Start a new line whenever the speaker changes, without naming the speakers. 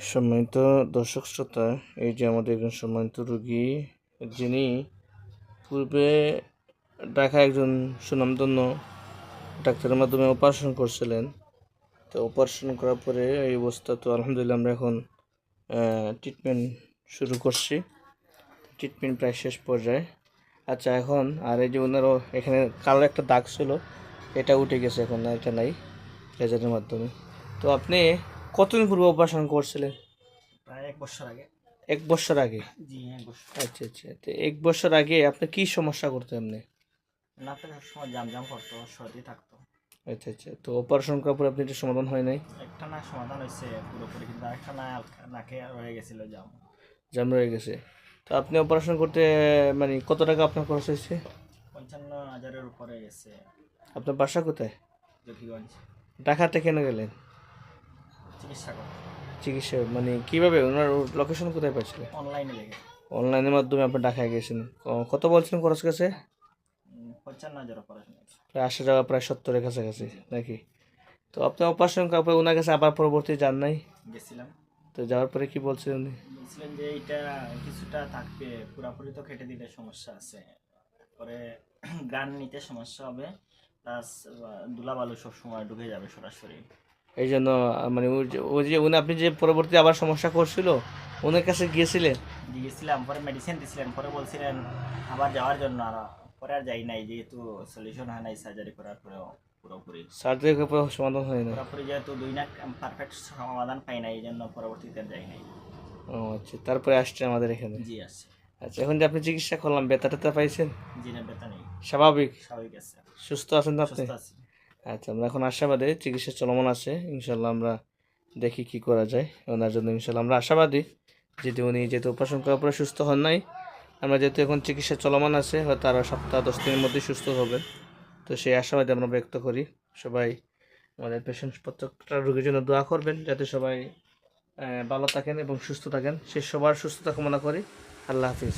সম্মানিত দর্শক শ্রোতা, এই যে আমাদের একজন সম্মানিত রোগী, যিনি পূর্বে ঢাকা একজন সুনামধন্য ডাক্তারের মাধ্যমে অপারেশন করছিলেন। তো অপারেশন করার পরে এই অবস্থা, তো আলহামদুলিল্লাহ আমরা এখন ট্রিটমেন্ট শুরু করছি। ট্রিটমেন্ট প্রায় শেষ পর্যায়ে। আচ্ছা, এখন আর এই যে ওনারও এখানে কালো একটা দাগ ছিল, এটা উঠে গেছে, এখন এটা নাই লেজারের মাধ্যমে। তো আপনি কতদিন পূর্বে অপারেশন করছিলেন?
প্রায় 1 বছর আগে।
1 বছর আগে?
জি, 1 বছর।
আচ্ছা আচ্ছা, তো 1 বছর আগে আপনি কি সমস্যা করতো এমনি?
নাকটা সবসময় জাম করতো, সর্দি থাকতো।
আচ্ছা আচ্ছা, তো অপারেশন করার পরে আপনি এটা সমাধান হয় নাই?
একটা নাক সমাধান হয়েছে পুরোপুরি, কিন্তু আরেকটা নাকে রয়ে গেছিল জাম।
জাম রয়ে গেছে। তো আপনি অপারেশন করতে মানে কত টাকা আপনার খরচ হয়েছে?
55,000-এর উপরে গেছে।
আপনার বাসা কোথায়?
জকিগঞ্জ।
ঢাকাতে কেন গেলেন
চিকিৎসা করতো
চিকিৎসা? মানে কিভাবে, ওনার লোকেশন কোথায় পাচ্ছিলেন?
অনলাইনে দেখে।
অনলাইনের মাধ্যমে আপনি ঢাকায় গেছেন। কত বলছিলেন খরচ গেছে?
55,000 অপারেশন হয়েছে।
প্রায় 80 টাকা, প্রায় 70-এর কাছাকাছি নাকি? তো আপনি অপারেশন করার পরে ওনার কাছে আবার পরবর্তী যান নাই?
গেছিলাম।
তো যাওয়ার পরে কি বলছিলেন উনি?
বলছিলেন যে এইটা কিছুটা থাকবে, পুরাপুরি তো কেটে দিলে সমস্যা আছে, পরে গান নিতে সমস্যা হবে, প্লাস ধুলাবালু সবসময় ঢুকে যাবে সরাসরি।
এই জন্য মানে ওই যে উনি, আপনি যে পরবর্তী আবার সমস্যা করছিল, ওনার কাছে গিয়েছিলেন?
গিয়েছিলাম, পরে মেডিসিন দিছিলেন, পরে বলছিলেন আবার যাওয়ার জন্য, আর পরে আর যাই নাই, যেহেতু সলিউশন হয় নাই সার্জারি করার পরেও পুরোপুরি।
সার্জারি করার পর সমাধান হয় না?
পুরোপুরি যেহেতু 2 নাক পারফেক্ট সমাধান পাই নাই, এই জন্য পরবর্তীতে আর যাই নাই।
ও আচ্ছা, তারপরে আসছে আমাদের এখানে।
জি আছে।
আচ্ছা, এখন যে আপনি চিকিৎসা করলাম, ব্যথা ট্যাথা পাইছেন?
জি না, ব্যথা নেই,
স্বাভাবিক?
স্বাভাবিক আছে,
সুস্থ আছেন তো আপনি?
সুস্থ আছি।
আচ্ছা, আমরা এখন আশাবাদী, চিকিৎসা চলমান আছে, ইনশাল্লাহ আমরা দেখি কি করা যায় ওনার জন্য। ইনশাল্লাহ আমরা আশাবাদী, যেহেতু উনি যেহেতু অপারেশন করার পরে সুস্থ হন নাই, আমরা যেহেতু এখন চিকিৎসা চলমান আছে, হয়তো আরও সপ্তাহ 10 দিনের মধ্যেই সুস্থ হবেন। তো সেই আশাবাদী আমরা ব্যক্ত করি। সবাই আমাদের পেশেন্ট প্রত্যেকটা রোগীর জন্য দোয়া করবেন, যাতে সবাই ভালো থাকেন এবং সুস্থ থাকেন। সে সবার সুস্থতা কামনা করি। আল্লাহ হাফিজ।